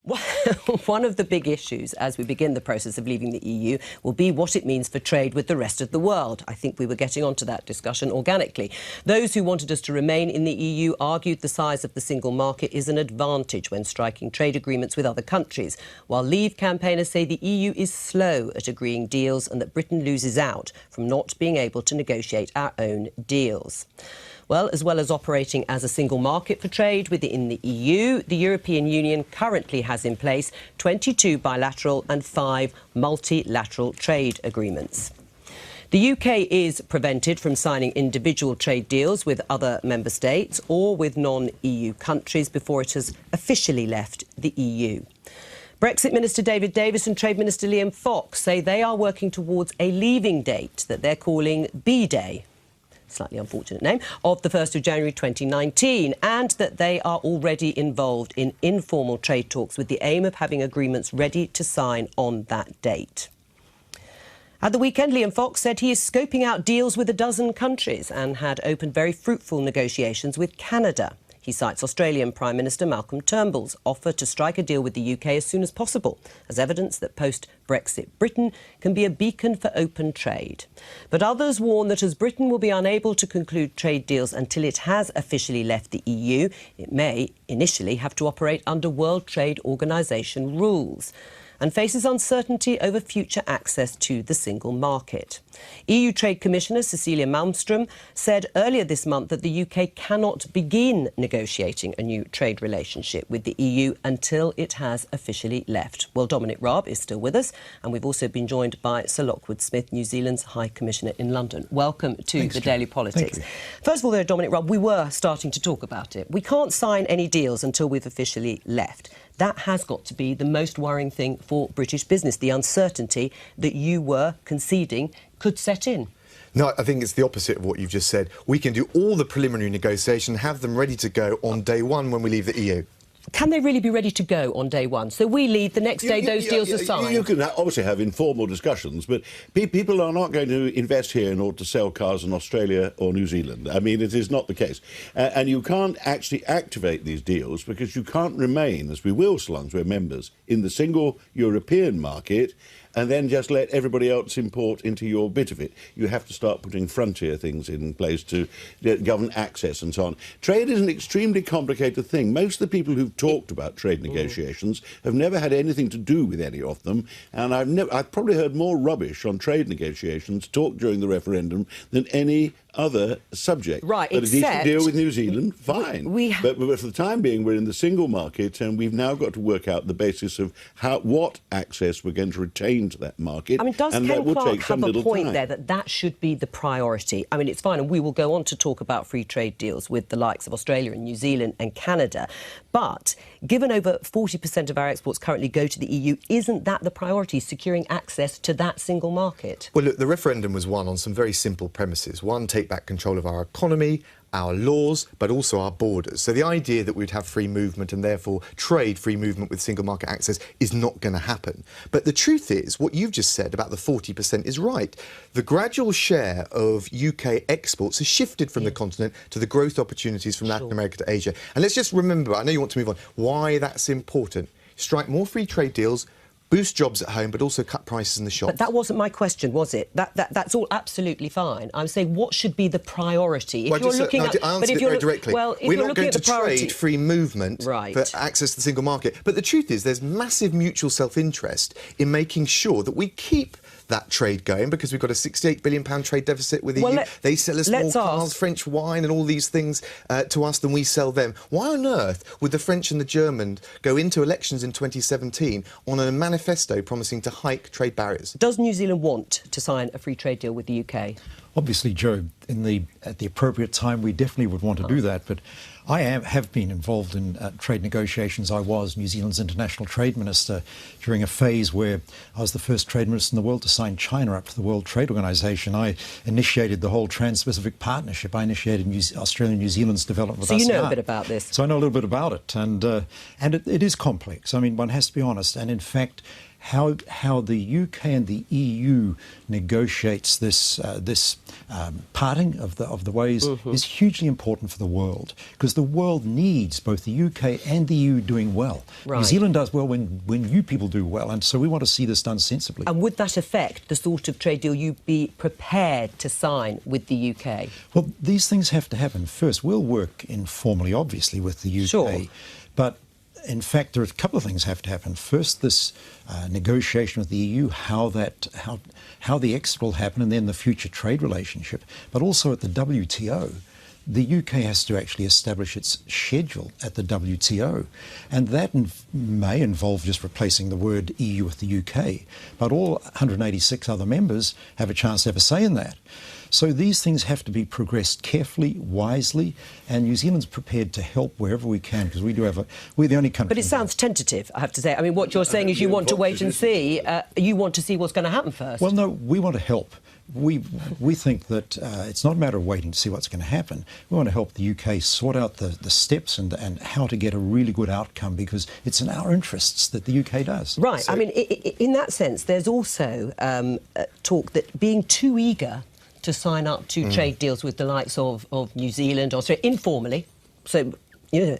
Well, one of the big issues as we begin the process of leaving the EU will be what it means for trade with the rest of the world. I think we were getting onto that discussion organically. Those who wanted us to remain in the EU argued the size of the single market is an advantage when striking trade agreements with other countries, while Leave campaigners say the EU is slow at agreeing deals and that Britain loses out from not being able to negotiate our own deals. Well, as well as operating as a single market for trade within the EU, the European Union currently has in place 22 bilateral and 5 multilateral trade agreements. The UK is prevented from signing individual trade deals with other member states or with non-EU countries before it has officially left the EU. Brexit Minister David Davis and Trade Minister Liam Fox say they are working towards a leaving date that they're calling B-Day, slightly unfortunate name, of the 1st of January 2019, and that they are already involved in informal trade talks with the aim of having agreements ready to sign on that date. At the weekend, Liam Fox said he is scoping out deals with a dozen countries and had opened very fruitful negotiations with Canada. He cites Australian Prime Minister Malcolm Turnbull's offer to strike a deal with the UK as soon as possible as evidence that post-Brexit Britain can be a beacon for open trade. But others warn that as Britain will be unable to conclude trade deals until it has officially left the EU, it may initially have to operate under World Trade Organization rules and faces uncertainty over future access to the single market. EU Trade Commissioner Cecilia Malmström said earlier this month that the UK cannot begin negotiating a new trade relationship with the EU until it has officially left. Well, Dominic Raab is still with us, and we've also been joined by Sir Lockwood Smith, New Zealand's High Commissioner in London. Welcome to the Daily Politics. First of all, though, Dominic Raab, we were starting to talk about it. We can't sign any deals until we've officially left. That has got to be the most worrying thing for British business, the uncertainty that you were conceding could set in. No, I think it's the opposite of what you've just said. We can do all the preliminary negotiation, have them ready to go on day one when we leave the EU. Can they really be ready to go on day one? So we leave, the next day those deals are signed. You can obviously have informal discussions, but people are not going to invest here in order to sell cars in Australia or New Zealand. I mean, it is not the case. And you can't actually activate these deals because you can't remain, as we will so long as we're members, in the single European market and then just let everybody else import into your bit of it. You have to start putting frontier things in place to govern access and so on. Trade is an extremely complicated thing. Most of the people who've talked about trade negotiations have never had anything to do with any of them, and I've probably heard more rubbish on trade negotiations talked during the referendum than any other subject. Right, but if you can deal with New Zealand, fine. But for the time being, we're in the single market, and we've now got to work out the basis of what access we're going to retain to that market. I mean, does Ken Clarke have a point there that should be the priority? I mean, it's fine, and we will go on to talk about free trade deals with the likes of Australia and New Zealand and Canada. But given over 40% of our exports currently go to the EU, isn't that the priority, securing access to that single market? Well, look, the referendum was won on some very simple premises. One, take back control of our economy, our laws, but also our borders. So the idea that we'd have free movement and therefore trade free movement with single market access is not going to happen. But the truth is, what you've just said about the 40% is right. The gradual share of UK exports has shifted from the continent to the growth opportunities from Latin America to Asia. And let's just remember, I know you want to move on, why that's important. Strike more free trade deals, boost jobs at home, but also cut prices in the shop. But that wasn't my question, was it? That's all absolutely fine. I'm saying what should be the priority? Well, I answered it very directly. Well, if we're you're not going to trade free movement for access to the single market. But the truth is there's massive mutual self-interest in making sure that we keep that trade going, because we've got a £68 billion trade deficit with the EU. They sell us more cars, French wine and all these things to us than we sell them. Why on earth would the French and the Germans go into elections in 2017 on a manifesto promising to hike trade barriers? Does New Zealand want to sign a free trade deal with the UK? Obviously, Joe, at the appropriate time, we definitely would want to do that. But I have been involved in trade negotiations. I was New Zealand's international trade minister during a phase where I was the first trade minister in the world to sign China up to the World Trade Organization. I initiated the whole Trans-Pacific Partnership. I initiated Australia and New Zealand's development with So you know a bit about this. So I know a little bit about it. And it is complex. I mean, one has to be honest. And in fact, how the UK and the EU negotiates this parting of the ways is hugely important for the world, because the world needs both the UK and the EU doing well. Right. New Zealand does well when you people do well, and so we want to see this done sensibly. And would that affect the sort of trade deal you'd be prepared to sign with the UK? Well, these things have to happen first. We'll work informally, obviously, with the UK, Sure. but in fact, there are a couple of things have to happen. First, this negotiation with the EU, how the exit will happen, and then the future trade relationship. But also at the WTO, the UK has to actually establish its schedule at the WTO, and that may involve just replacing the word EU with the UK. But all 186 other members have a chance to have a say in that. So these things have to be progressed carefully, wisely, and New Zealand's prepared to help wherever we can, because we're the only country. But it sounds tentative, I have to say. I mean, what you're saying is you want to wait and see. You want to see what's going to happen first. Well, no, we want to help. We think that it's not a matter of waiting to see what's going to happen. We want to help the UK sort out the steps and how to get a really good outcome, because it's in our interests that the UK does. Right. So, I mean, in that sense, there's also talk that being too eager to sign up to trade deals with the likes of New Zealand, Australia, informally, so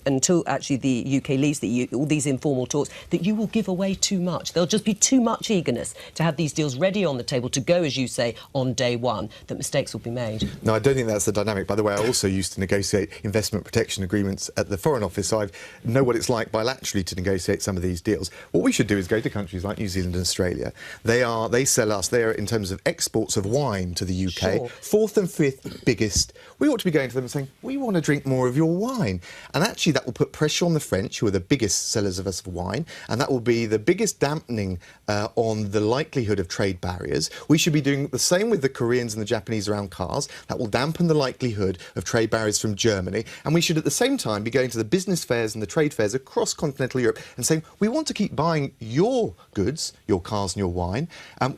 until actually the UK leaves the EU, all these informal talks, that you will give away too much. There'll just be too much eagerness to have these deals ready on the table to go, as you say, on day one, that mistakes will be made. No, I don't think that's the dynamic. By the way, I also used to negotiate investment protection agreements at the Foreign Office, so I know what it's like bilaterally to negotiate some of these deals. What we should do is go to countries like New Zealand and Australia. They sell us, they are, in terms of exports of wine to the UK, Sure. fourth and fifth biggest. We ought to be going to them and saying, we want to drink more of your wine. And actually that will put pressure on the French, who are the biggest sellers of us of wine, and that will be the biggest dampening on the likelihood of trade barriers. We should be doing the same with the Koreans and the Japanese around cars. That will dampen the likelihood of trade barriers from Germany. And we should at the same time be going to the business fairs and the trade fairs across continental Europe and saying, we want to keep buying your goods, your cars and your wine.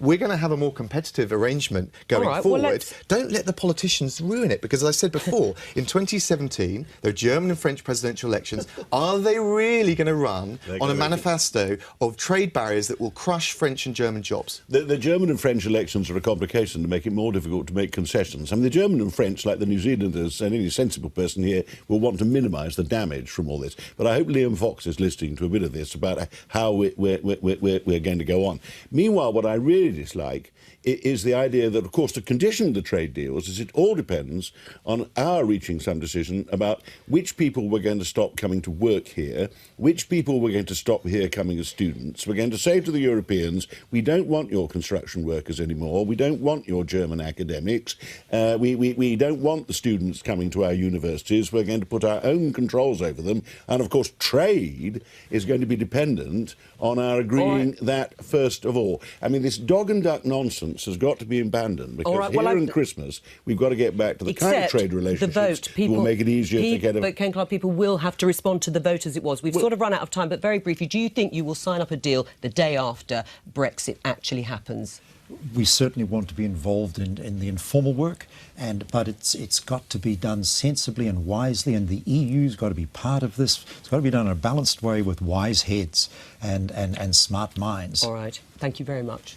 We're going to have a more competitive arrangement going forward. Well, don't let the politicians ruin it, because as I said before, in 2017, there are German and French presidential elections. Are they really going to run on a manifesto of trade barriers that will crush French and German jobs? The German and French elections are a complication to make it more difficult to make concessions. I mean, the German and French, like the New Zealanders and any sensible person here, will want to minimise the damage from all this. But I hope Liam Fox is listening to a bit of this about how we're going to go on. Meanwhile, what I really dislike is the idea that, of course, the condition of the trade deals is it all depends on our reaching some decision about which people we're going to stop coming to work here, which people we're going to stop here coming as students. We're going to say to the Europeans, we don't want your construction workers anymore, we don't want your German academics, we don't want the students coming to our universities, we're going to put our own controls over them, and of course trade is going to be dependent on our agreeing that first of all. I mean, this dog and duck nonsense has got to be abandoned, because here in Christmas we've got to get back to the kind of trade relationships that will make it easier to get... But Ken Clarke, people will have to respond to the vote as it was. We've sort of run out of time, but very briefly, do you think you will sign up a deal the day after Brexit actually happens? We certainly want to be involved in the informal work, but it's got to be done sensibly and wisely, and the EU's got to be part of this. It's got to be done in a balanced way with wise heads and smart minds. All right. Thank you very much.